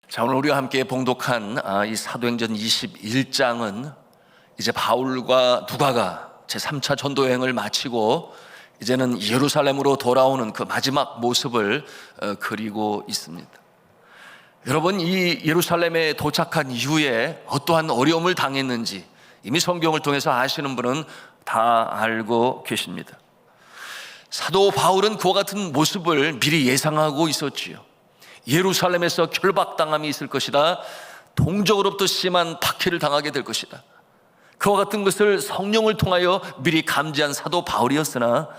자, 오늘 우리가 함께 봉독한 이 사도행전 21장은 이제 바울과 누가가 제3차 전도 여행을 마치고 이제는 예루살렘으로 돌아오는 그 마지막 모습을 그리고 있습니다. 여러분, 이 예루살렘에 도착한 이후에 어떠한 어려움을 당했는지 이미 성경을 통해서 아시는 분은 다 알고 계십니다. 사도 바울은 그와 같은 모습을 미리 예상하고 있었지요. 예루살렘에서 결박당함이 있을 것이다. 동족으로부터 심한 박해를 당하게 될 것이다. 그와 같은 것을 성령을 통하여 미리 감지한 사도 바울이었으나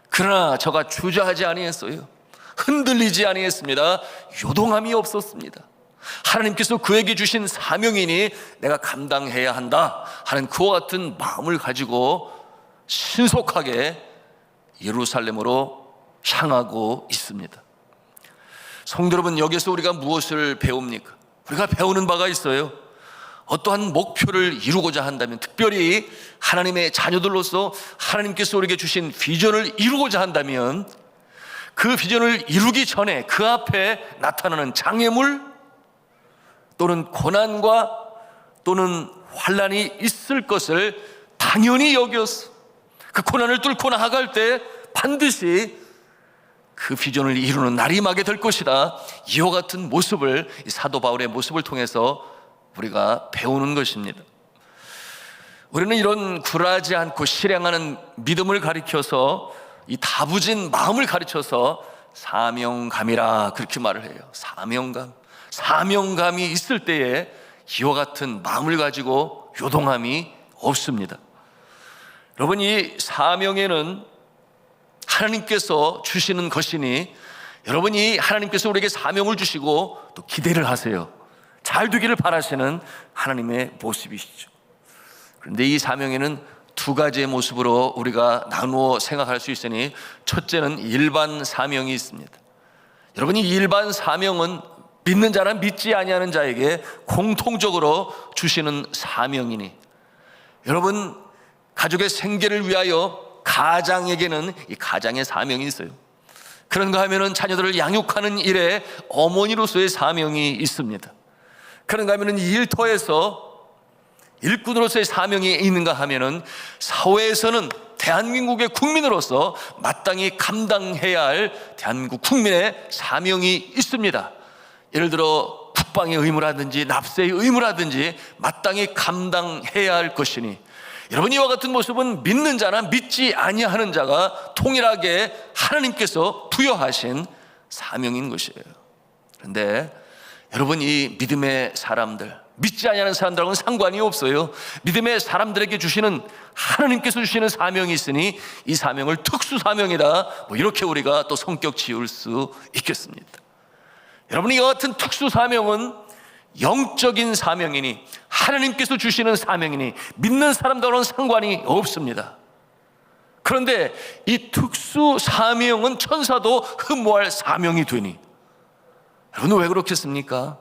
그러나 저가 주저하지 아니했어요. 흔들리지 아니했습니다. 요동함이 없었습니다. 하나님께서 그에게 주신 사명이니 내가 감당해야 한다 하는 그와 같은 마음을 가지고 신속하게 예루살렘으로 향하고 있습니다. 성도 여러분, 여기서 우리가 무엇을 배웁니까? 우리가 배우는 바가 있어요. 어떠한 목표를 이루고자 한다면, 특별히 하나님의 자녀들로서 하나님께서 우리에게 주신 비전을 이루고자 한다면 그 비전을 이루기 전에 그 앞에 나타나는 장애물 또는 고난과 또는 환난이 있을 것을 당연히 여겼어. 그 고난을 뚫고 나아갈 때 반드시 그 비전을 이루는 날이 임하게 될 것이다. 이와 같은 모습을, 이 사도 바울의 모습을 통해서 우리가 배우는 것입니다. 우리는 이런 굴하지 않고 실행하는 믿음을 가리켜서, 이 다부진 마음을 가르쳐서 사명감이라 그렇게 말을 해요. 사명감이 있을 때에 이와 같은 마음을 가지고 요동함이 없습니다. 여러분, 이 사명에는 하나님께서 주시는 것이니 여러분이 하나님께서 우리에게 사명을 주시고 또 기대를 하세요. 잘 되기를 바라시는 하나님의 모습이시죠. 그런데 이 사명에는 두 가지의 모습으로 우리가 나누어 생각할 수 있으니, 첫째는 일반 사명이 있습니다. 여러분, 이 일반 사명은 믿는 자나 믿지 아니하는 자에게 공통적으로 주시는 사명이니, 여러분, 가족의 생계를 위하여 가장에게는 이 가장의 사명이 있어요. 그런가 하면은 자녀들을 양육하는 일에 어머니로서의 사명이 있습니다. 그런가 하면은 일터에서 일꾼으로서의 사명이 있는가 하면은 사회에서는 대한민국의 국민으로서 마땅히 감당해야 할 대한민국 국민의 사명이 있습니다. 예를 들어 국방의 의무라든지 납세의 의무라든지 마땅히 감당해야 할 것이니, 여러분, 이와 같은 모습은 믿는 자나 믿지 아니하는 자가 동일하게 하나님께서 부여하신 사명인 것이에요. 그런데 여러분, 이 믿음의 사람들, 믿지 아니하는 사람들하고는 상관이 없어요. 믿음의 사람들에게 주시는, 하나님께서 주시는 사명이 있으니 이 사명을 특수 사명이다, 이렇게 우리가 또 성격 지을 수 있겠습니다. 여러분, 이와 같은 특수 사명은 영적인 사명이니 하나님께서 주시는 사명이니 믿는 사람들과는 상관이 없습니다. 그런데 이 특수 사명은 천사도 흠모할 사명이 되니, 여러분, 왜 그렇겠습니까?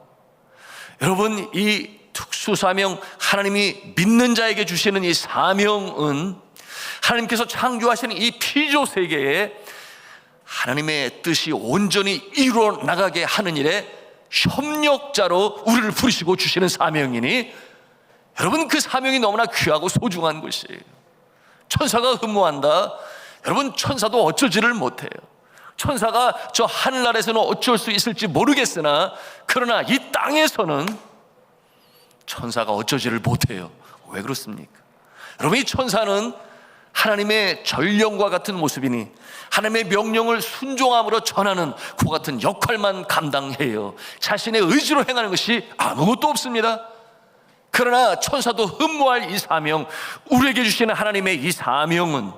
여러분, 이 특수 사명, 하나님이 믿는 자에게 주시는 이 사명은 하나님께서 창조하시는 이 피조 세계에 하나님의 뜻이 온전히 이루어 나가게 하는 일에 협력자로 우리를 부르시고 주시는 사명이니, 여러분, 그 사명이 너무나 귀하고 소중한 것이에요. 천사가 흠모한다. 여러분, 천사도 어쩌지를 못해요. 천사가 저 하늘나라에서는 어쩔 수 있을지 모르겠으나, 그러나 이 땅에서는 천사가 어쩌지를 못해요. 왜 그렇습니까? 여러분, 이 천사는 하나님의 전령과 같은 모습이니 하나님의 명령을 순종함으로 전하는 그 같은 역할만 감당해요. 자신의 의지로 행하는 것이 아무것도 없습니다. 그러나 천사도 흠모할 이 사명, 우리에게 주시는 하나님의 이 사명은,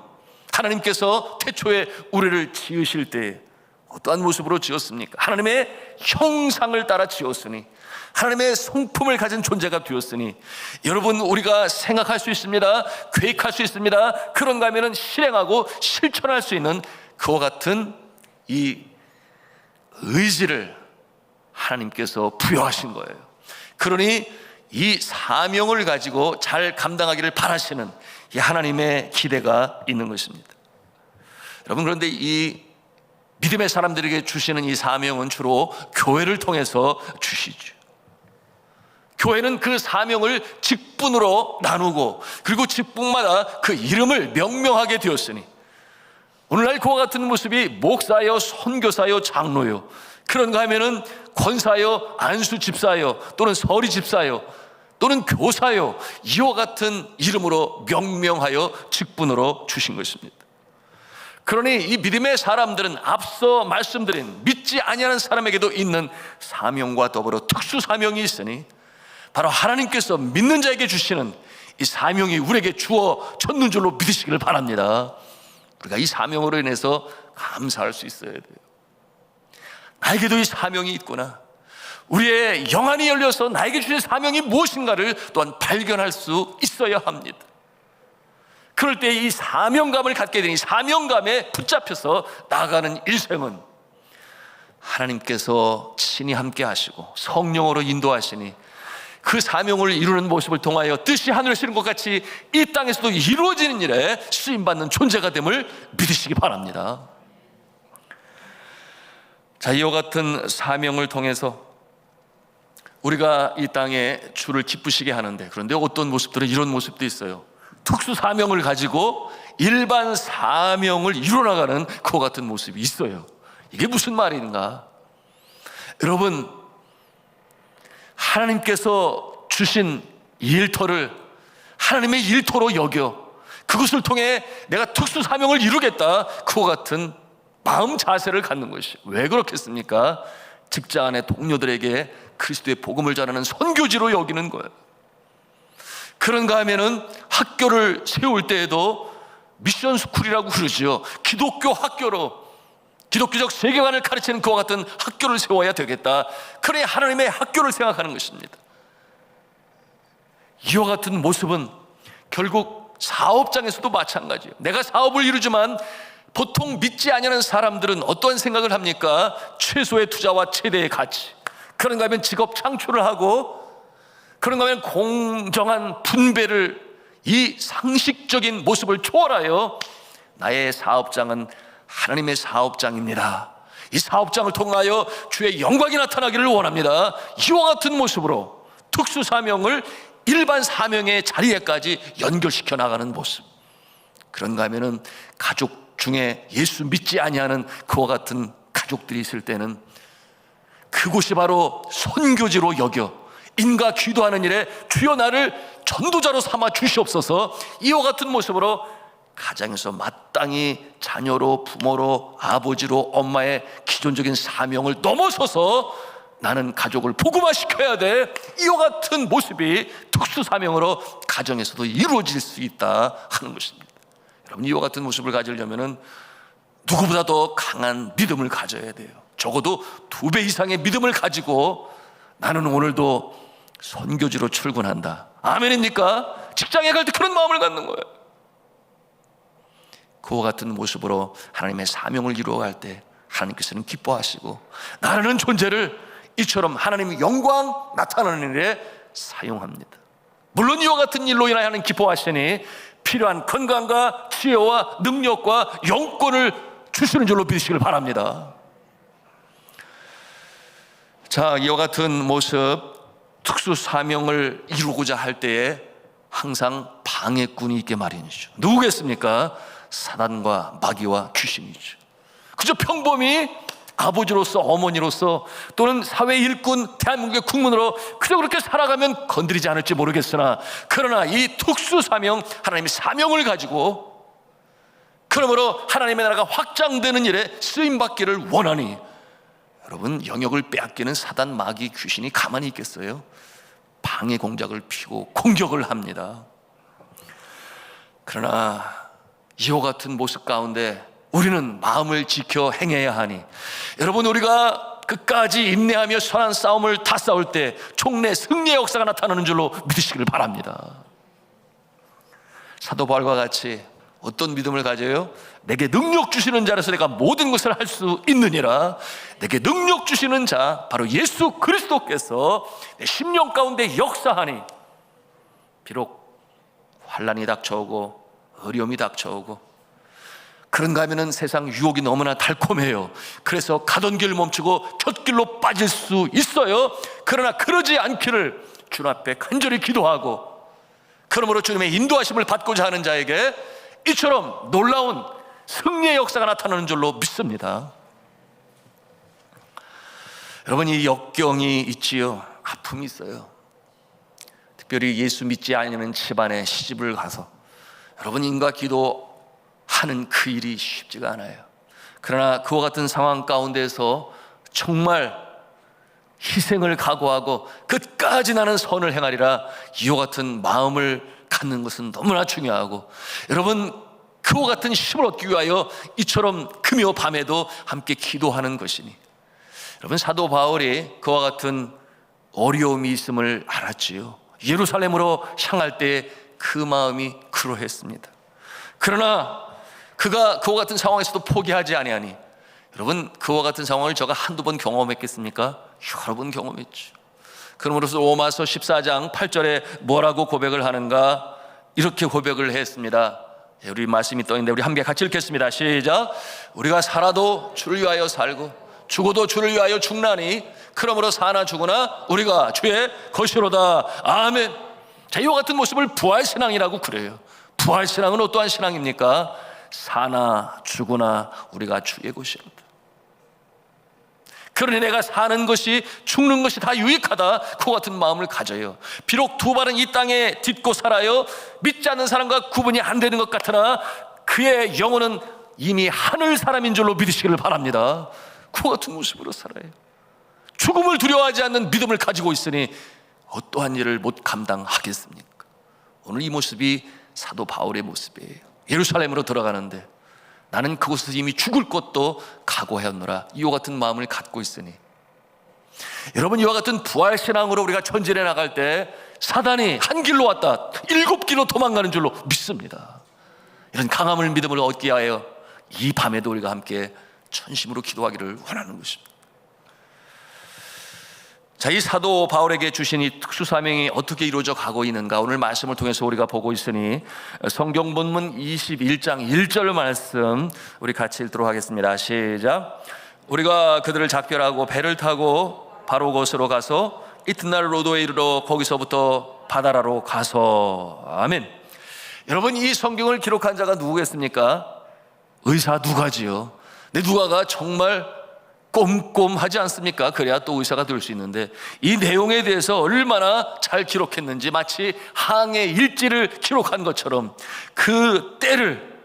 하나님께서 태초에 우리를 지으실 때 어떠한 모습으로 지었습니까? 하나님의 형상을 따라 지었으니, 하나님의 성품을 가진 존재가 되었으니, 여러분, 우리가 생각할 수 있습니다. 계획할 수 있습니다. 그런가 하면 실행하고 실천할 수 있는 그와 같은 이 의지를 하나님께서 부여하신 거예요. 그러니 이 사명을 가지고 잘 감당하기를 바라시는 이 하나님의 기대가 있는 것입니다. 여러분, 그런데 이 믿음의 사람들에게 주시는 이 사명은 주로 교회를 통해서 주시죠. 교회는 그 사명을 직분으로 나누고, 그리고 직분마다 그 이름을 명명하게 되었으니, 오늘날 그와 같은 모습이 목사요, 선교사요, 장로요, 그런가 하면은 권사요, 안수 집사요, 또는 서리 집사요, 또는 교사요, 이와 같은 이름으로 명명하여 직분으로 주신 것입니다. 그러니 이 믿음의 사람들은 앞서 말씀드린 믿지 아니하는 사람에게도 있는 사명과 더불어 특수 사명이 있으니, 바로 하나님께서 믿는 자에게 주시는 이 사명이 우리에게 주어졌는 줄로 믿으시기를 바랍니다. 우리가 이 사명으로 인해서 감사할 수 있어야 돼요. 나에게도 이 사명이 있구나, 우리의 영안이 열려서 나에게 주신 사명이 무엇인가를 또한 발견할 수 있어야 합니다. 그럴 때 이 사명감을 갖게 되니, 사명감에 붙잡혀서 나아가는 일생은 하나님께서 친히 함께 하시고 성령으로 인도하시니, 그 사명을 이루는 모습을 통하여 뜻이 하늘에 이룬 것 같이 이 땅에서도 이루어지는 일에 쓰임받는 존재가 됨을 믿으시기 바랍니다. 자, 이와 같은 사명을 통해서 우리가 이 땅에 주를 기쁘시게 하는데, 그런데 어떤 모습들은 이런 모습도 있어요. 특수 사명을 가지고 일반 사명을 이루어나가는 그와 같은 모습이 있어요. 이게 무슨 말인가? 여러분, 하나님께서 주신 일터를 하나님의 일터로 여겨 그것을 통해 내가 특수 사명을 이루겠다, 그와 같은 마음 자세를 갖는 것이. 왜 그렇겠습니까? 직장 안의 동료들에게 그리스도의 복음을 전하는 선교지로 여기는 거예요. 그런가 하면은 학교를 세울 때에도 미션 스쿨이라고 그러죠. 기독교 학교로, 기독교적 세계관을 가르치는 그와 같은 학교를 세워야 되겠다, 그래 하나님의 학교를 생각하는 것입니다. 이와 같은 모습은 결국 사업장에서도 마찬가지예요. 내가 사업을 이루지만 보통 믿지 아니하는 사람들은 어떠한 생각을 합니까? 최소의 투자와 최대의 가치, 그런가 하면 직업 창출을 하고, 그런가 하면 공정한 분배를, 이 상식적인 모습을 초월하여 나의 사업장은 하나님의 사업장입니다, 이 사업장을 통하여 주의 영광이 나타나기를 원합니다, 이와 같은 모습으로 특수 사명을 일반 사명의 자리에까지 연결시켜 나가는 모습. 그런가 하면은 가족 중에 예수 믿지 아니하는 그와 같은 가족들이 있을 때는 그곳이 바로 선교지로 여겨 인과 기도하는 일에 주여 나를 전도자로 삼아 주시옵소서, 이와 같은 모습으로 가정에서 마땅히 자녀로, 부모로, 아버지로, 엄마의 기존적인 사명을 넘어서서 나는 가족을 복음화시켜야 돼, 이와 같은 모습이 특수 사명으로 가정에서도 이루어질 수 있다 하는 것입니다. 여러분, 이와 같은 모습을 가지려면 누구보다 더 강한 믿음을 가져야 돼요. 적어도 2배 이상의 믿음을 가지고 나는 오늘도 선교지로 출근한다, 아멘입니까? 직장에 갈 때 그런 마음을 갖는 거예요. 그와 같은 모습으로 하나님의 사명을 이루어갈 때 하나님께서는 기뻐하시고 나라는 존재를 이처럼 하나님의 영광 나타나는 일에 사용합니다. 물론 이와 같은 일로 인하여 하나님 기뻐하시니 필요한 건강과 지혜와 능력과 영권을 주시는 줄로 믿으시길 바랍니다. 자, 이와 같은 모습, 특수 사명을 이루고자 할 때에 항상 방해꾼이 있게 마련이죠. 누구겠습니까? 사단과 마귀와 귀신이죠. 그저 평범히 아버지로서, 어머니로서, 또는 사회 일꾼, 대한민국의 국민으로 그저 그렇게 살아가면 건드리지 않을지 모르겠으나, 그러나 이 특수 사명, 하나님의 사명을 가지고 그러므로 하나님의 나라가 확장되는 일에 쓰임받기를 원하니, 여러분, 영역을 빼앗기는 사단, 마귀, 귀신이 가만히 있겠어요? 방해 공작을 피고 공격을 합니다. 그러나 이와 같은 모습 가운데 우리는 마음을 지켜 행해야 하니, 여러분, 우리가 끝까지 인내하며 선한 싸움을 다 싸울 때 총내 승리의 역사가 나타나는 줄로 믿으시기를 바랍니다. 사도 바울과 같이 어떤 믿음을 가져요? 내게 능력 주시는 자라서 내가 모든 것을 할 수 있느니라. 내게 능력 주시는 자, 바로 예수 그리스도께서 내 심령 가운데 역사하니, 비록 환난이 닥쳐오고 어려움이 닥쳐오고, 그런가 하면은 세상 유혹이 너무나 달콤해요. 그래서 가던 길 멈추고 곁길로 빠질 수 있어요. 그러나 그러지 않기를 주님 앞에 간절히 기도하고, 그러므로 주님의 인도하심을 받고자 하는 자에게 이처럼 놀라운 승리의 역사가 나타나는 줄로 믿습니다. 여러분, 이 역경이 있지요. 아픔이 있어요. 특별히 예수 믿지 않으면 집안에 시집을 가서 여러분, 인과 기도하는 그 일이 쉽지가 않아요. 그러나 그와 같은 상황 가운데서 정말 희생을 각오하고 끝까지 나는 선을 행하리라, 이와 같은 마음을 갖는 것은 너무나 중요하고, 여러분, 그와 같은 힘을 얻기 위하여 이처럼 금요 밤에도 함께 기도하는 것이니, 여러분, 사도 바울이 그와 같은 어려움이 있음을 알았지요. 예루살렘으로 향할 때 그 마음이 그러했습니다. 그러나 그가 그와 같은 상황에서도 포기하지 아니하니, 여러분, 그와 같은 상황을 제가 한두 번 경험했겠습니까? 여러 번 경험했죠. 그러므로서 로마서 14장 8절에 뭐라고 고백을 하는가? 이렇게 고백을 했습니다. 우리 말씀이 떠있는데 우리 함께 같이 읽겠습니다. 시작. 우리가 살아도 주를 위하여 살고 죽어도 주를 위하여 죽나니 그러므로 사나 죽으나 우리가 주의 것이로다. 아멘. 자, 이와 같은 모습을 부활신앙이라고 그래요. 부활신앙은 어떠한 신앙입니까? 사나 죽으나 우리가 주의 것이로다. 그러니 내가 사는 것이 죽는 것이 다 유익하다, 그 같은 마음을 가져요. 비록 두 발은 이 땅에 딛고 살아요. 믿지 않는 사람과 구분이 안 되는 것 같으나 그의 영혼은 이미 하늘 사람인 줄로 믿으시기를 바랍니다. 그 같은 모습으로 살아요. 죽음을 두려워하지 않는 믿음을 가지고 있으니 어떠한 일을 못 감당하겠습니까? 오늘 이 모습이 사도 바울의 모습이에요. 예루살렘으로 들어가는데 나는 그곳에서 이미 죽을 것도 각오하였노라, 이와 같은 마음을 갖고 있으니, 여러분, 이와 같은 부활신앙으로 우리가 전진해 나갈 때 사단이 한 길로 왔다 7길로 도망가는 줄로 믿습니다. 이런 강함을, 믿음을 얻기 위하여 이 밤에도 우리가 함께 전심으로 기도하기를 원하는 것입니다. 자, 이 사도 바울에게 주신 이 특수사명이 어떻게 이루어져 가고 있는가, 오늘 말씀을 통해서 우리가 보고 있으니 성경 본문 21장 1절 말씀 우리 같이 읽도록 하겠습니다. 시작. 우리가 그들을 작별하고 배를 타고 바로 곳으로 가서 이튿날 로도에 이르러 거기서부터 바다라로 가서. 아멘. 여러분, 이 성경을 기록한 자가 누구겠습니까? 의사 누가지요. 내 누가가 정말 꼼꼼하지 않습니까? 그래야 또 의사가 될 수 있는데, 이 내용에 대해서 얼마나 잘 기록했는지 마치 항해 일지를 기록한 것처럼 그 때를,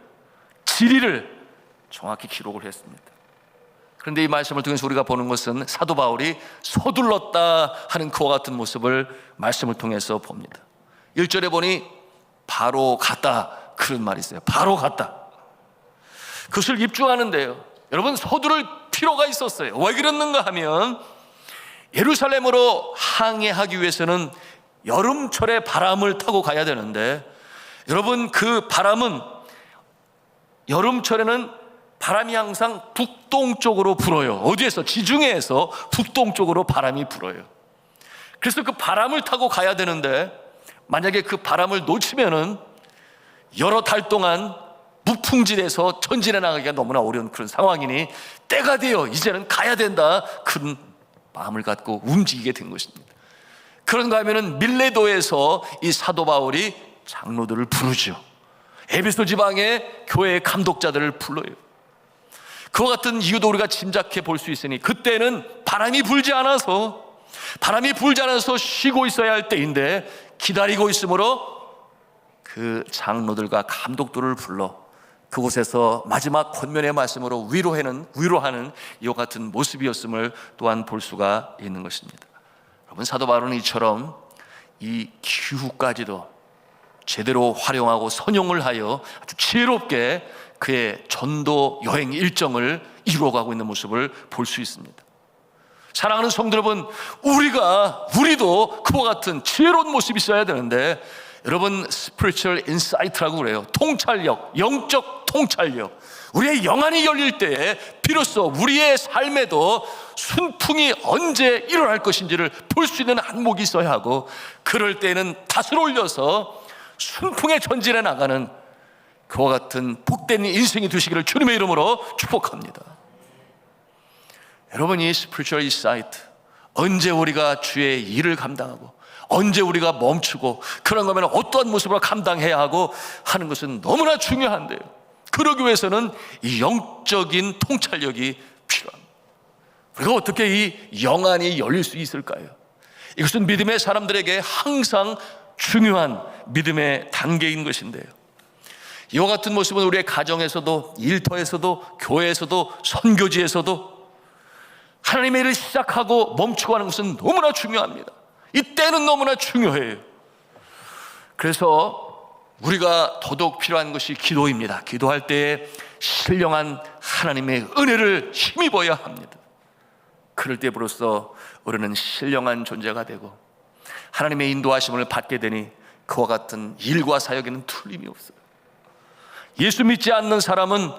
지리를 정확히 기록을 했습니다. 그런데 이 말씀을 통해서 우리가 보는 것은 사도 바울이 서둘렀다 하는 그와 같은 모습을 말씀을 통해서 봅니다. 1절에 보니 바로 갔다, 그런 말이 있어요. 바로 갔다. 그것을 입증하는데요, 여러분, 서두를 필요가 있었어요. 왜 그랬는가 하면 예루살렘으로 항해하기 위해서는 여름철에 바람을 타고 가야 되는데, 여러분, 그 바람은 여름철에는 바람이 항상 북동쪽으로 불어요. 어디에서? 지중해에서 북동쪽으로 바람이 불어요. 그래서 그 바람을 타고 가야 되는데, 만약에 그 바람을 놓치면은 여러 달 동안 무풍지대에서 전진해 나가기가 너무나 어려운 그런 상황이니 때가 되어 이제는 가야 된다, 그런 마음을 갖고 움직이게 된 것입니다. 그런가 하면은 밀레도에서 이 사도 바울이 장로들을 부르죠. 에베소 지방의 교회의 감독자들을 불러요. 그와 같은 이유도 우리가 짐작해 볼 수 있으니, 그때는 바람이 불지 않아서 쉬고 있어야 할 때인데 기다리고 있으므로 그 장로들과 감독들을 불러 그곳에서 마지막 권면의 말씀으로 위로하는 이와 같은 모습이었음을 또한 볼 수가 있는 것입니다. 여러분, 사도 바울은 이처럼 이 기후까지도 제대로 활용하고 선용을 하여 아주 지혜롭게 그의 전도 여행 일정을 이루어가고 있는 모습을 볼 수 있습니다. 사랑하는 성도 여러분, 우리도 그와 같은 지혜로운 모습이 있어야 되는데, 여러분, spiritual insight라고 그래요. 통찰력, 영적 통찰력. 우리의 영안이 열릴 때에 비로소 우리의 삶에도 순풍이 언제 일어날 것인지를 볼 수 있는 안목이 있어야 하고, 그럴 때는 닷을 올려서 순풍에 전진해 나가는 그와 같은 복된 인생이 되시기를 주님의 이름으로 축복합니다. 여러분, 이 spiritual insight, 언제 우리가 주의 일을 감당하고 언제 우리가 멈추고 그런 거면 어떠한 모습으로 감당해야 하고 하는 것은 너무나 중요한데요, 그러기 위해서는 이 영적인 통찰력이 필요합니다. 우리가 어떻게 이 영안이 열릴 수 있을까요? 이것은 믿음의 사람들에게 항상 중요한 믿음의 단계인 것인데요, 이와 같은 모습은 우리의 가정에서도, 일터에서도, 교회에서도, 선교지에서도 하나님의 일을 시작하고 멈추고 하는 것은 너무나 중요합니다. 이때는 너무나 중요해요. 그래서 우리가 더더욱 필요한 것이 기도입니다. 기도할 때에 신령한 하나님의 은혜를 힘입어야 합니다. 그럴 때 비로소 우리는 신령한 존재가 되고 하나님의 인도하심을 받게 되니 그와 같은 일과 사역에는 틀림이 없어요. 예수 믿지 않는 사람은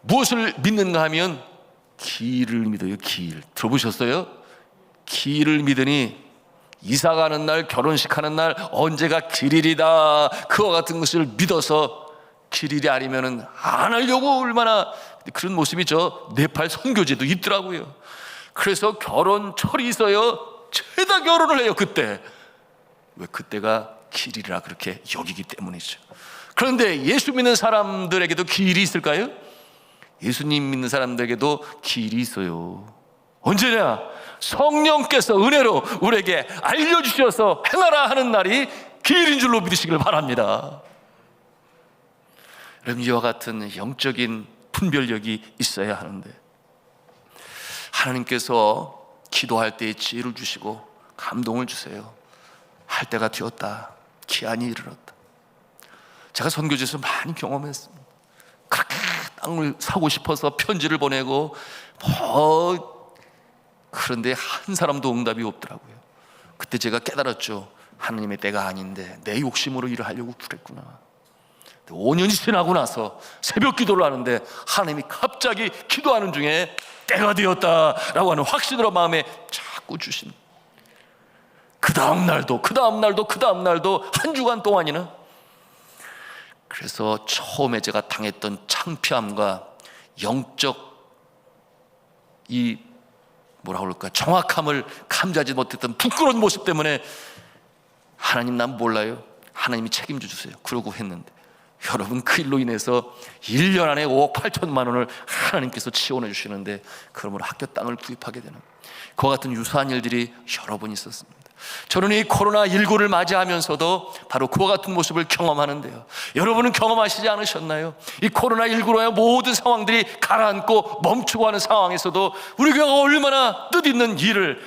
무엇을 믿는가 하면 길을 믿어요. 길. 들어보셨어요? 길을 믿으니 이사 가는 날, 결혼식 하는 날, 언제가 길일이다, 그와 같은 것을 믿어서 길일이 아니면은 안 하려고 얼마나 그런 모습이 저 네팔 선교지도 있더라고요. 그래서 결혼철이 있어요. 죄다 결혼을 해요. 그때. 왜? 그때가 길이라 그렇게 여기기 때문이죠. 그런데 예수 믿는 사람들에게도 길이 있을까요? 예수님 믿는 사람들에게도 길이 있어요. 언제냐? 성령께서 은혜로 우리에게 알려주셔서 행하라 하는 날이 길인 줄로 믿으시길 바랍니다. 여러분, 이와 같은 영적인 분별력이 있어야 하는데 하나님께서 기도할 때에 지혜를 주시고 감동을 주세요. 할 때가 되었다, 기한이 이르렀다. 제가 선교지에서 많이 경험했습니다. 그렇게 땅을 사고 싶어서 편지를 보내고 그런데 한 사람도 응답이 없더라고요. 그때 제가 깨달았죠. 하나님의 때가 아닌데 내 욕심으로 일을 하려고 그랬구나. 5년이 지나고 나서 새벽 기도를 하는데 하나님이 갑자기 기도하는 중에 때가 되었다라고 하는 확신으로 마음에 자꾸 주신, 그 다음 날도 한 주간 동안이나. 그래서 처음에 제가 당했던 창피함과 영적 이 뭐라 그럴까, 정확함을 감지하지 못했던 부끄러운 모습 때문에 하나님, 난 몰라요, 하나님이 책임져 주세요, 그러고 했는데 여러분, 그 일로 인해서 1년 안에 5억 8천만 원을 하나님께서 지원해 주시는데 그러므로 학교 땅을 구입하게 되는 그와 같은 유사한 일들이 여러 번 있었습니다. 저는 이 코로나19를 맞이하면서도 바로 그와 같은 모습을 경험하는데요, 여러분은 경험하시지 않으셨나요? 이 코로나19로의 모든 상황들이 가라앉고 멈추고 하는 상황에서도 우리 교회가 얼마나 뜻있는 일을,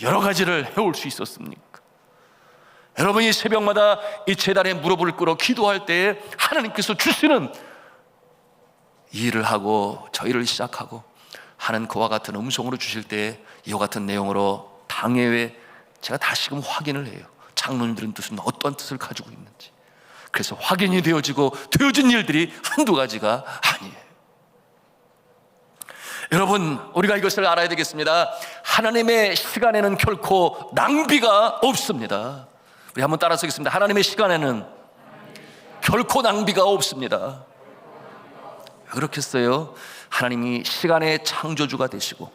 여러 가지를 해올 수 있었습니까? 여러분이 새벽마다 이 제단에 무릎을 꿇어 기도할 때에 하나님께서 주시는 일을 하고 저희를 시작하고 하는 그와 같은 음성으로 주실 때에 이와 같은 내용으로 당회에 제가 다시금 확인을 해요. 장로님들은 뜻은 어떤 뜻을 가지고 있는지. 그래서 확인이 되어지고 되어진 일들이 한두 가지가 아니에요. 여러분, 우리가 이것을 알아야 되겠습니다. 하나님의 시간에는 결코 낭비가 없습니다. 우리 한번 따라서 하겠습니다. 하나님의 시간에는 결코 낭비가 없습니다. 왜 그렇겠어요? 하나님이 시간의 창조주가 되시고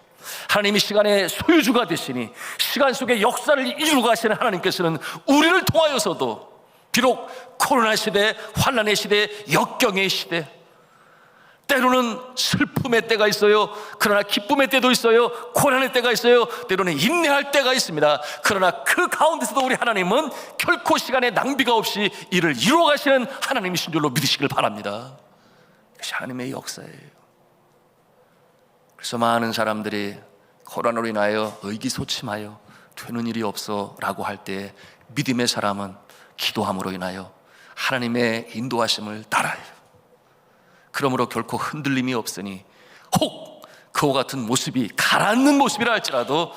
하나님이 시간의 소유주가 되시니 시간 속에 역사를 이루고 가시는 하나님께서는 우리를 통하여서도 비록 코로나 시대, 환난의 시대, 역경의 시대, 때로는 슬픔의 때가 있어요. 그러나 기쁨의 때도 있어요. 고난의 때가 있어요. 때로는 인내할 때가 있습니다. 그러나 그 가운데서도 우리 하나님은 결코 시간의 낭비가 없이 이를 이루어 가시는 하나님이신 줄로 믿으시길 바랍니다. 그것이 하나님의 역사예요. 그래서 많은 사람들이 코로나로 인하여 의기소침하여 되는 일이 없어 라고 할 때 믿음의 사람은 기도함으로 인하여 하나님의 인도하심을 따라요. 그러므로 결코 흔들림이 없으니 혹 그와 같은 모습이 가라앉는 모습이라 할지라도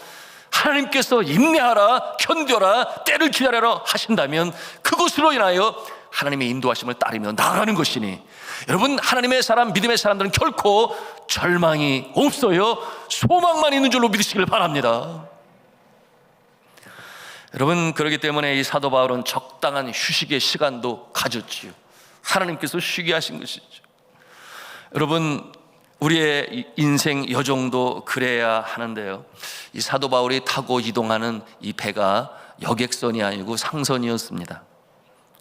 하나님께서 인내하라, 견뎌라, 때를 기다려라 하신다면 그것으로 인하여 하나님의 인도하심을 따르며 나아가는 것이니, 여러분, 하나님의 사람, 믿음의 사람들은 결코 절망이 없어요. 소망만 있는 줄로 믿으시길 바랍니다. 여러분, 그렇기 때문에 이 사도 바울은 적당한 휴식의 시간도 가졌지요. 하나님께서 쉬게 하신 것이죠. 여러분, 우리의 인생 여정도 그래야 하는데요, 이 사도 바울이 타고 이동하는 이 배가 여객선이 아니고 상선이었습니다.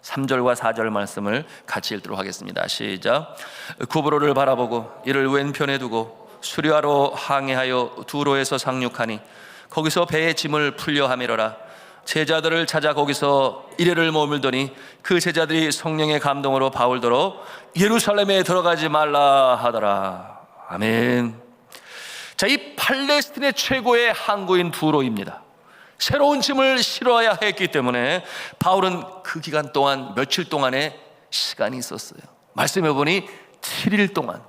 3절과 4절 말씀을 같이 읽도록 하겠습니다. 시작. 구브로를 바라보고 이를 왼편에 두고 수리하러 항해하여 두로에서 상륙하니 거기서 배의 짐을 풀려 하미러라. 제자들을 찾아 거기서 이래를 머물더니 그 제자들이 성령의 감동으로 바울더러 예루살렘에 들어가지 말라 하더라. 아멘. 자, 이 팔레스틴의 최고의 항구인 두로입니다. 새로운 짐을 실어야 했기 때문에 바울은 그 기간 동안 며칠 동안의 시간이 있었어요. 말씀해 보니 7일 동안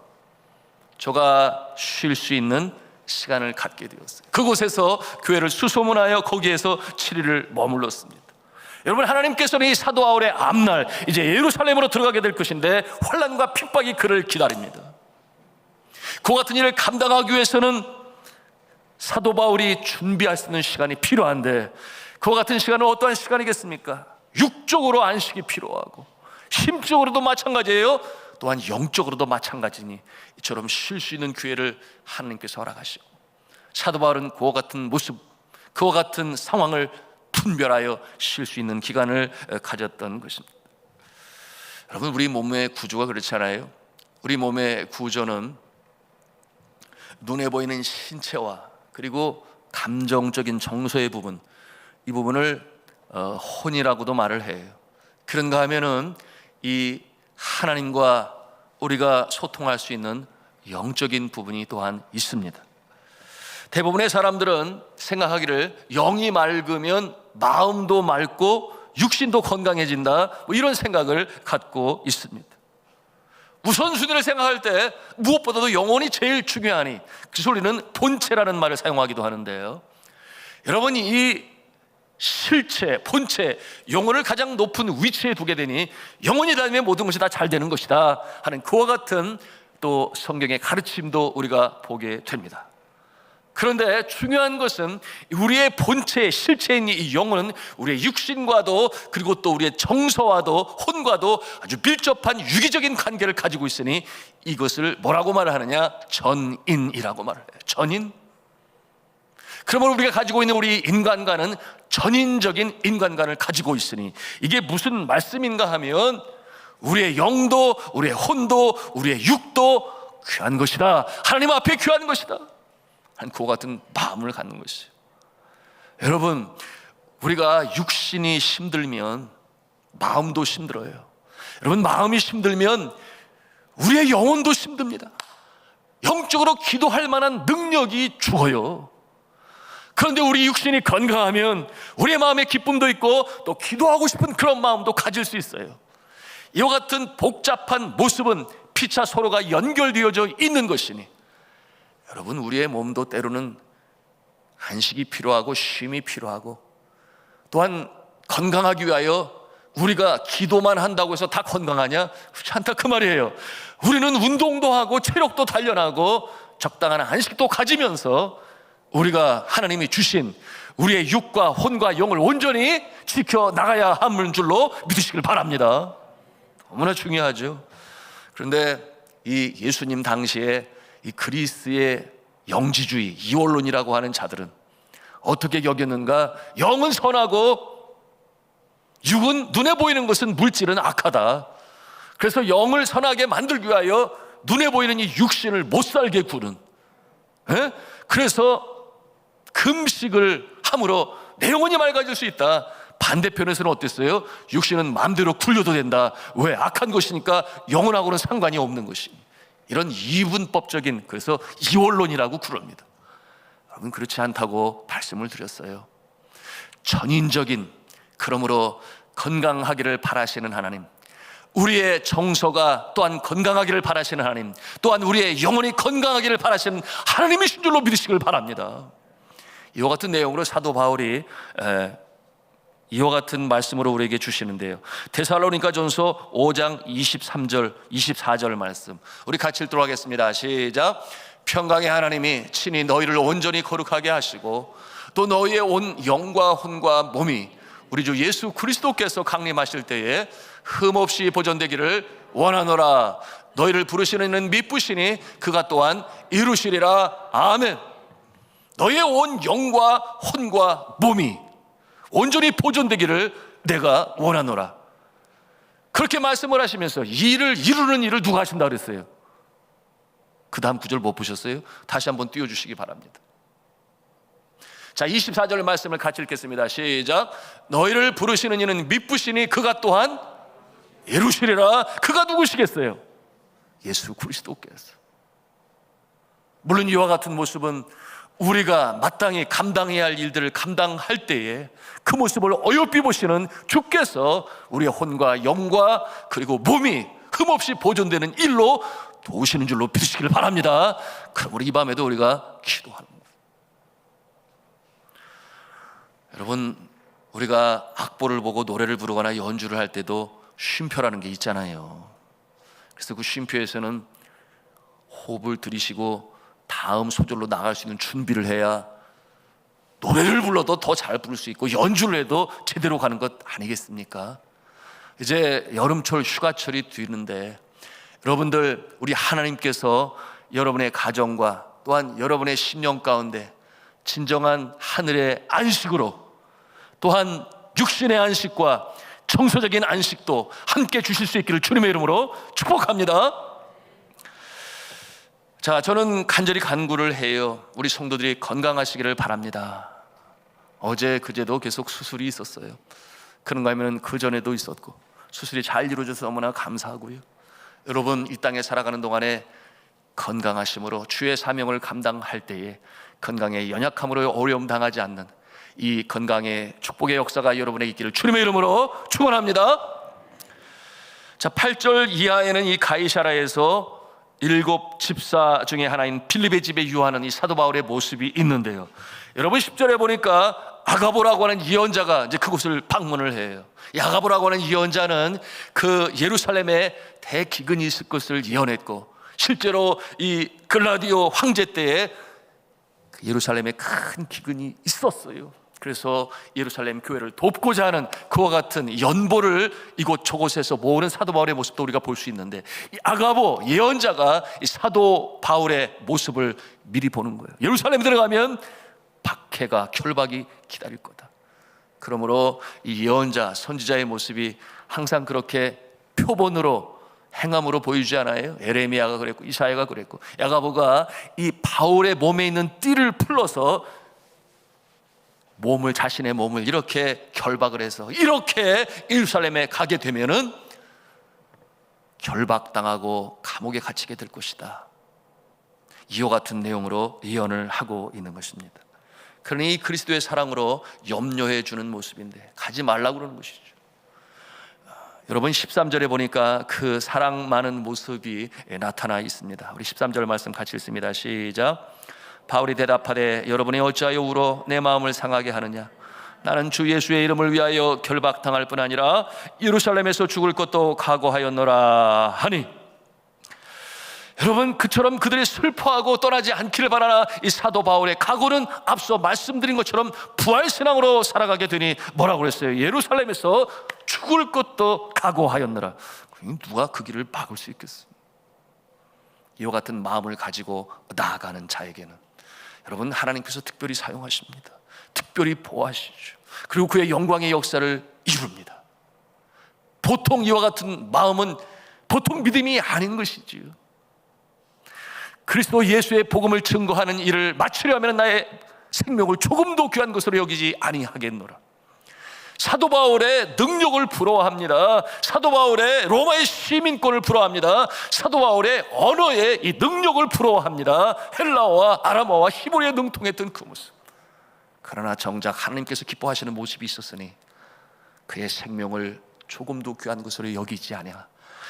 저가 쉴 수 있는 시간을 갖게 되었어요. 그곳에서 교회를 수소문하여 거기에서 7일을 머물렀습니다. 여러분, 하나님께서는 이 사도 바울의 앞날 이제 예루살렘으로 들어가게 될 것인데 환난과 핍박이 그를 기다립니다. 그 같은 일을 감당하기 위해서는 사도 바울이 준비할 수 있는 시간이 필요한데, 그와 같은 시간은 어떠한 시간이겠습니까? 육적으로 안식이 필요하고 심적으로도 마찬가지예요. 또한 영적으로도 마찬가지니 이처럼 쉴 수 있는 기회를 하나님께서 허락하시고, 사도 바울은 그와 같은 모습, 그와 같은 상황을 분별하여 쉴 수 있는 기간을 가졌던 것입니다. 여러분, 우리 몸의 구조가 그렇잖아요. 우리 몸의 구조는 눈에 보이는 신체와 그리고 감정적인 정서의 부분, 이 부분을 혼이라고도 말을 해요. 그런가 하면은 이 하나님과 우리가 소통할 수 있는 영적인 부분이 또한 있습니다. 대부분의 사람들은 생각하기를 영이 맑으면 마음도 맑고 육신도 건강해진다, 뭐 이런 생각을 갖고 있습니다. 우선순위를 생각할 때 무엇보다도 영혼이 제일 중요하니 그 소리는 본체라는 말을 사용하기도 하는데요, 여러분이 이 실체, 본체, 영혼을 가장 높은 위치에 두게 되니 영혼이 닿으면 모든 것이 다 잘 되는 것이다 하는 그와 같은 또 성경의 가르침도 우리가 보게 됩니다. 그런데 중요한 것은 우리의 본체, 실체인 이 영혼은 우리의 육신과도 그리고 또 우리의 정서와도 혼과도 아주 밀접한 유기적인 관계를 가지고 있으니 이것을 뭐라고 말하느냐? 전인이라고 말을 해요. 전인. 그러면 우리가 가지고 있는 우리 인간과는 전인적인 인간관을 가지고 있으니 이게 무슨 말씀인가 하면 우리의 영도, 우리의 혼도, 우리의 육도 귀한 것이다, 하나님 앞에 귀한 것이다 한 그와 같은 마음을 갖는 것이에요. 여러분, 우리가 육신이 힘들면 마음도 힘들어요. 여러분, 마음이 힘들면 우리의 영혼도 힘듭니다. 영적으로 기도할 만한 능력이 죽어요. 그런데 우리 육신이 건강하면 우리의 마음에 기쁨도 있고 또 기도하고 싶은 그런 마음도 가질 수 있어요. 이와 같은 복잡한 모습은 피차 서로가 연결되어져 있는 것이니 여러분, 우리의 몸도 때로는 안식이 필요하고 쉼이 필요하고 또한 건강하기 위하여 우리가 기도만 한다고 해서 다 건강하냐? 그렇지 않다 그 말이에요. 우리는 운동도 하고 체력도 단련하고 적당한 안식도 가지면서 우리가 하나님이 주신 우리의 육과 혼과 영을 온전히 지켜나가야 하는 줄로 믿으시길 바랍니다. 너무나 중요하죠. 그런데 이 예수님 당시에 이 그리스의 영지주의, 이원론이라고 하는 자들은 어떻게 여겼는가? 영은 선하고 육은, 눈에 보이는 것은, 물질은 악하다. 그래서 영을 선하게 만들기 위하여 눈에 보이는 이 육신을 못 살게 구는, 그래서 금식을 함으로 내 영혼이 맑아질 수 있다. 반대편에서는 어땠어요? 육신은 마음대로 굴려도 된다. 왜? 악한 것이니까 영혼하고는 상관이 없는 것입니다. 이런 이분법적인, 그래서 이원론이라고 그럽니다. 여러분, 그렇지 않다고 말씀을 드렸어요. 전인적인, 그러므로 건강하기를 바라시는 하나님, 우리의 정서가 또한 건강하기를 바라시는 하나님, 또한 우리의 영혼이 건강하기를 바라시는 하나님이신 줄로 믿으시길 바랍니다. 이와 같은 내용으로 사도 바울이 이와 같은 말씀으로 우리에게 주시는데요, 데살로니가전서 5장 23절 24절 말씀 우리 같이 읽도록 하겠습니다. 시작. 평강의 하나님이 친히 너희를 온전히 거룩하게 하시고 또 너희의 온 영과 혼과 몸이 우리 주 예수 그리스도께서 강림하실 때에 흠없이 보존되기를 원하노라. 너희를 부르시는 이는 미쁘시니 그가 또한 이루시리라. 아멘. 너희의 온 영과 혼과 몸이 온전히 보존되기를 내가 원하노라. 그렇게 말씀을 하시면서 이 일을 이루는 일을 누가 하신다 그랬어요? 그 다음 구절 못 보셨어요? 다시 한번 띄워주시기 바랍니다. 자, 24절 말씀을 같이 읽겠습니다. 시작. 너희를 부르시는 이는 미쁘시니 그가 또한 이루시리라. 그가 누구시겠어요? 예수 그리스도께서. 물론 이와 같은 모습은 우리가 마땅히 감당해야 할 일들을 감당할 때에 그 모습을 어여삐 보시는 주께서 우리의 혼과 영과 그리고 몸이 흠없이 보존되는 일로 도우시는 줄로 믿으시기를 바랍니다. 그럼 우리 이 밤에도 우리가 기도하는 거예요. 여러분, 우리가 악보를 보고 노래를 부르거나 연주를 할 때도 쉼표라는 게 있잖아요. 그래서 그 쉼표에서는 호흡을 들이쉬고 다음 소절로 나갈 수 있는 준비를 해야 노래를 불러도 더 잘 부를 수 있고 연주를 해도 제대로 가는 것 아니겠습니까? 이제 여름철 휴가철이 뒤는데 여러분들, 우리 하나님께서 여러분의 가정과 또한 여러분의 심령 가운데 진정한 하늘의 안식으로 또한 육신의 안식과 정서적인 안식도 함께 주실 수 있기를 주님의 이름으로 축복합니다. 자, 저는 간절히 간구를 해요. 우리 성도들이 건강하시기를 바랍니다. 어제 그제도 계속 수술이 있었어요. 그런가 하면 그전에도 있었고 수술이 잘 이루어져서 너무나 감사하고요. 여러분, 이 땅에 살아가는 동안에 건강하심으로 주의 사명을 감당할 때에 건강의 연약함으로 어려움 당하지 않는 이 건강의 축복의 역사가 여러분에게 있기를 주님의 이름으로 축원합니다. 자, 8절 이하에는 이 가이사라에서 7 집사 중에 하나인 빌립의 집에 유하는 이 사도 바울의 모습이 있는데요. 여러분, 10절에 보니까 아가보라고 하는 예언자가 이제 그곳을 방문을 해요. 이 아가보라고 하는 예언자는 그 예루살렘에 대기근이 있을 것을 예언했고 실제로 이 글라디오 황제 때에 예루살렘에 큰 기근이 있었어요. 그래서 예루살렘 교회를 돕고자 하는 그와 같은 연보를 이곳 저곳에서 모으는 사도 바울의 모습도 우리가 볼 수 있는데, 이 아가보 예언자가 이 사도 바울의 모습을 미리 보는 거예요. 예루살렘에 들어가면 박해가 결박이 기다릴 거다. 그러므로 이 예언자 선지자의 모습이 항상 그렇게 표본으로 행함으로 보이지 않아요? 에레미야가 그랬고 이사야가 그랬고 아가보가 이 바울의 몸에 있는 띠를 풀러서 자신의 몸을 이렇게 결박을 해서 이렇게 예루살렘에 가게 되면은 결박당하고 감옥에 갇히게 될 것이다. 이와 같은 내용으로 예언을 하고 있는 것입니다. 그러니 그리스도의 사랑으로 염려해 주는 모습인데 가지 말라고 그러는 것이죠. 여러분, 13절에 보니까 그 사랑 많은 모습이 나타나 있습니다. 우리 13절 말씀 같이 읽습니다. 시작. 바울이 대답하되 여러분이 어찌하여 울어 내 마음을 상하게 하느냐? 나는 주 예수의 이름을 위하여 결박당할 뿐 아니라 예루살렘에서 죽을 것도 각오하였노라 하니, 여러분, 그처럼 그들이 슬퍼하고 떠나지 않기를 바라나 이 사도 바울의 각오는 앞서 말씀드린 것처럼 부활신앙으로 살아가게 되니 뭐라고 그랬어요? 예루살렘에서 죽을 것도 각오하였노라. 누가 그 길을 막을 수 있겠어요? 이와 같은 마음을 가지고 나아가는 자에게는 여러분, 하나님께서 특별히 사용하십니다. 특별히 보호하시죠. 그리고 그의 영광의 역사를 이룹니다. 보통 이와 같은 마음은 보통 믿음이 아닌 것이지요. 그리스도 예수의 복음을 증거하는 일을 마치려면 나의 생명을 조금도 귀한 것으로 여기지 아니하겠노라. 사도 바울의 능력을 부러워합니다. 사도 바울의 로마의 시민권을 부러워합니다. 사도 바울의 언어의 이 능력을 부러워합니다. 헬라어와 아람어와 히브리어에 능통했던 그 모습. 그러나 정작 하나님께서 기뻐하시는 모습이 있었으니 그의 생명을 조금도 귀한 것으로 여기지 아니하.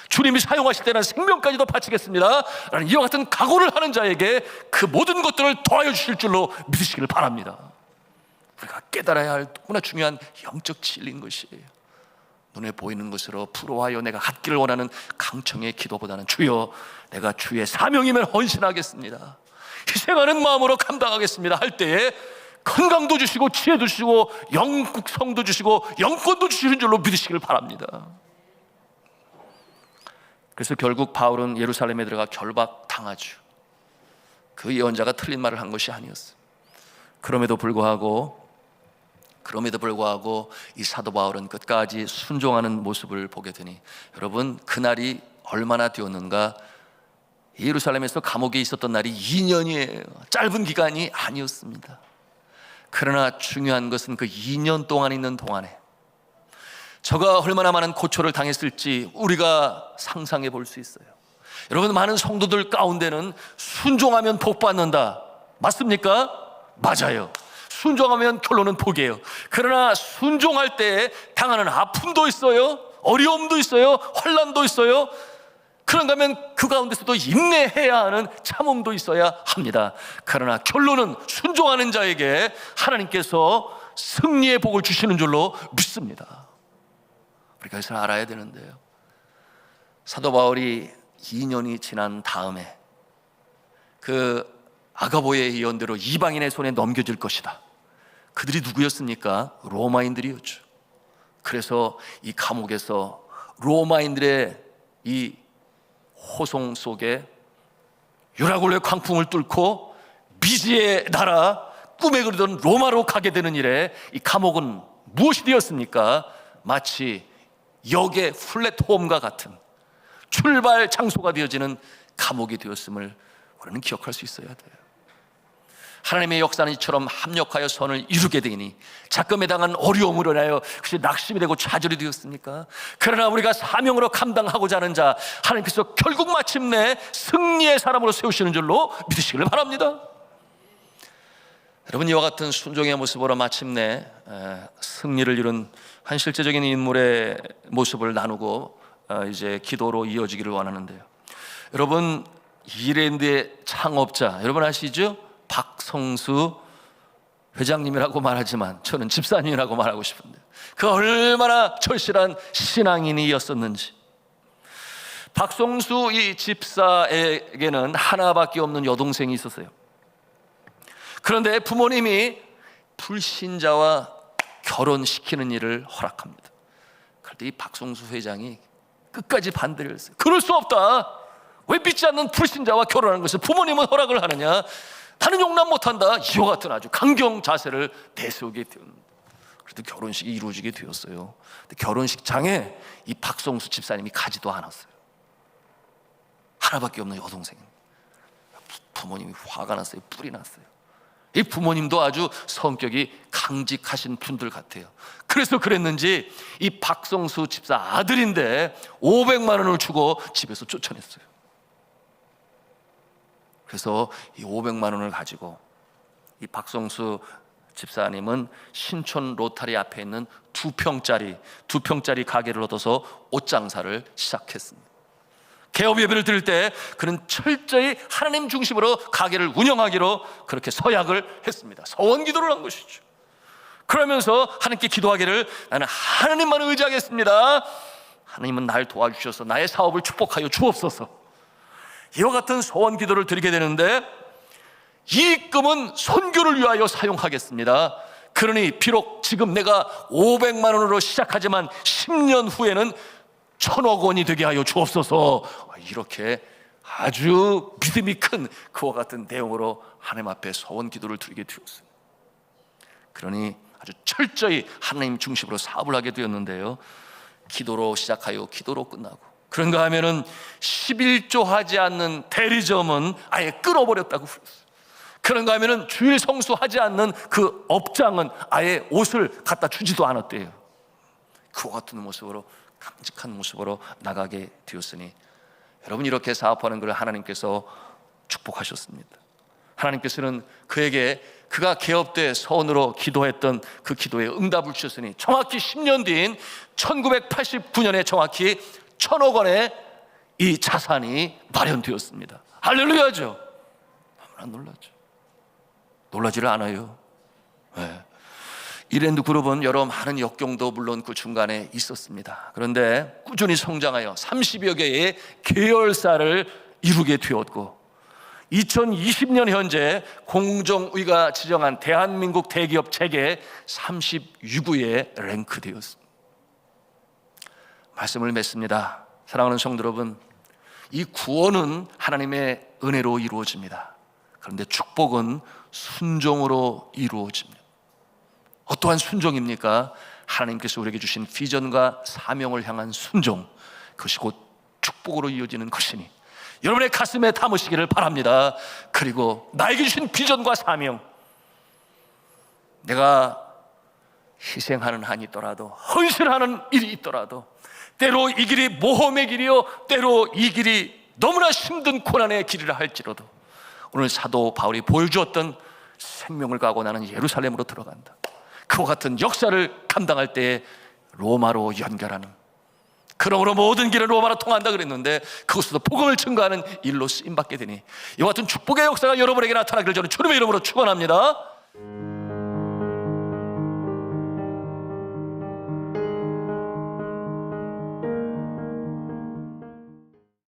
주님이 사용하실 때는 생명까지도 바치겠습니다 라는 이와 같은 각오를 하는 자에게 그 모든 것들을 더하여 주실 줄로 믿으시기를 바랍니다. 우리가 깨달아야 할 너무나 중요한 영적 진리인 것이에요. 눈에 보이는 것으로 부러워하여 내가 갖기를 원하는 강청의 기도보다는 주여, 내가 주의 사명이면 헌신하겠습니다, 희생하는 마음으로 감당하겠습니다 할 때에 건강도 주시고 지혜도 주시고 영성도 주시고 영권도 주시는 줄로 믿으시길 바랍니다. 그래서 결국 바울은 예루살렘에 들어가 결박당하죠. 그 예언자가 틀린 말을 한 것이 아니었어요. 그럼에도 불구하고 이 사도 바울은 끝까지 순종하는 모습을 보게 되니, 여러분, 그날이 얼마나 되었는가? 예루살렘에서 감옥에 있었던 날이 2년이에요. 짧은 기간이 아니었습니다. 그러나 중요한 것은 그 2년 동안 있는 동안에 저가 얼마나 많은 고초를 당했을지 우리가 상상해 볼 수 있어요. 여러분, 많은 성도들 가운데는 순종하면 복 받는다, 맞습니까? 맞아요. 순종하면 결론은 복이에요. 그러나 순종할 때 당하는 아픔도 있어요, 어려움도 있어요, 환난도 있어요. 그런가 하면 그 가운데서도 인내해야 하는 참음도 있어야 합니다. 그러나 결론은 순종하는 자에게 하나님께서 승리의 복을 주시는 줄로 믿습니다. 우리가 이것을 알아야 되는데요, 사도 바울이 2년이 지난 다음에 그 아가보의 예언대로 이방인의 손에 넘겨질 것이다. 그들이 누구였습니까? 로마인들이었죠. 그래서 이 감옥에서 로마인들의 이 호송 속에 유라굴레 광풍을 뚫고 미지의 나라, 꿈에 그리던 로마로 가게 되는 일에 이 감옥은 무엇이 되었습니까? 마치 역의 플랫폼과 같은 출발 장소가 되어지는 감옥이 되었음을 우리는 기억할 수 있어야 돼요. 하나님의 역사는 이처럼 합력하여 선을 이루게 되니 작금에 당한 어려움으로 인하여 그것이 낙심이 되고 좌절이 되었습니까? 그러나 우리가 사명으로 감당하고자 하는 자, 하나님께서 결국 마침내 승리의 사람으로 세우시는 줄로 믿으시기를 바랍니다. 여러분, 이와 같은 순종의 모습으로 마침내 승리를 이룬 한 실제적인 인물의 모습을 나누고 이제 기도로 이어지기를 원하는데요, 여러분, 이랜드의 창업자 여러분 아시죠? 박성수 회장님이라고 말하지만 저는 집사님이라고 말하고 싶은데, 그 얼마나 절실한 신앙인이었었는지. 박성수 이 집사에게는 하나밖에 없는 여동생이 있었어요. 그런데 부모님이 불신자와 결혼시키는 일을 허락합니다. 그런데 이 박성수 회장이 끝까지 반대를 했어요. 그럴 수 없다. 왜 믿지 않는 불신자와 결혼하는 것을 부모님은 허락을 하느냐? 나는 용납 못한다. 이와 같은 아주 강경 자세를 내세우게 되었는데, 그래도 결혼식이 이루어지게 되었어요. 근데 결혼식장에 이 박성수 집사님이 가지도 않았어요. 하나밖에 없는 여동생. 부모님이 화가 났어요. 뿔이 났어요. 이 부모님도 아주 성격이 강직하신 분들 같아요. 그래서 그랬는지 이 박성수 집사 아들인데 500만 원을 주고 집에서 쫓아냈어요. 그래서 이 500만 원을 가지고 이 박성수 집사님은 신촌 로타리 앞에 있는 2평짜리 가게를 얻어서 옷 장사를 시작했습니다. 개업 예배를 드릴 때 그는 철저히 하나님 중심으로 가게를 운영하기로 그렇게 서약을 했습니다. 서원 기도를 한 것이죠. 그러면서 하나님께 기도하기를, 나는 하나님만을 의지하겠습니다. 하나님은 날 도와주셔서 나의 사업을 축복하여 주옵소서. 이와 같은 서원 기도를 드리게 되는데, 이 금은 선교를 위하여 사용하겠습니다. 그러니 비록 지금 내가 500만 원으로 시작하지만 10년 후에는 1000억 원이 되게 하여 주옵소서. 이렇게 아주 믿음이 큰 그와 같은 내용으로 하나님 앞에 서원 기도를 드리게 되었습니다. 그러니 아주 철저히 하나님 중심으로 사업을 하게 되었는데요, 기도로 시작하여 기도로 끝나고, 그런가 하면은 11조 하지 않는 대리점은 아예 끊어버렸다고 그랬어요. 그런가 하면은 주일 성수하지 않는 그 업장은 아예 옷을 갖다 주지도 않았대요. 그와 같은 모습으로, 강직한 모습으로 나가게 되었으니, 여러분, 이렇게 사업하는 것을 하나님께서 축복하셨습니다. 하나님께서는 그에게 그가 개업 때 서원으로 기도했던 그 기도에 응답을 주셨으니, 정확히 10년 뒤인 1989년에 정확히 1000억 원의 이 자산이 마련되었습니다. 할렐루야죠. 너무나 놀라죠. 놀라지를 않아요. 네. 이랜드 그룹은 여러 많은 역경도 물론 그 중간에 있었습니다. 그런데 꾸준히 성장하여 30여 개의 계열사를 이루게 되었고, 2020년 현재 공정위가 지정한 대한민국 대기업 체계 36위에 랭크되었습니다. 말씀을 맺습니다. 사랑하는 성도 여러분, 이 구원은 하나님의 은혜로 이루어집니다. 그런데 축복은 순종으로 이루어집니다. 어떠한 순종입니까? 하나님께서 우리에게 주신 비전과 사명을 향한 순종, 그것이 곧 축복으로 이어지는 것이니 여러분의 가슴에 담으시기를 바랍니다. 그리고 나에게 주신 비전과 사명, 내가 희생하는 한이 있더라도, 헌신하는 일이 있더라도, 때로 이 길이 모험의 길이요 때로 이 길이 너무나 힘든 고난의 길이라 할지라도 오늘 사도 바울이 보여주었던 생명을 가고 나는 예루살렘으로 들어간다, 그와 같은 역사를 감당할 때에 로마로 연결하는, 그러므로 모든 길은 로마로 통한다 그랬는데 그것으로 복음을 증거하는 일로 쓰임받게 되니 이와 같은 축복의 역사가 여러분에게 나타나기를 저는 주님의 이름으로 축원합니다.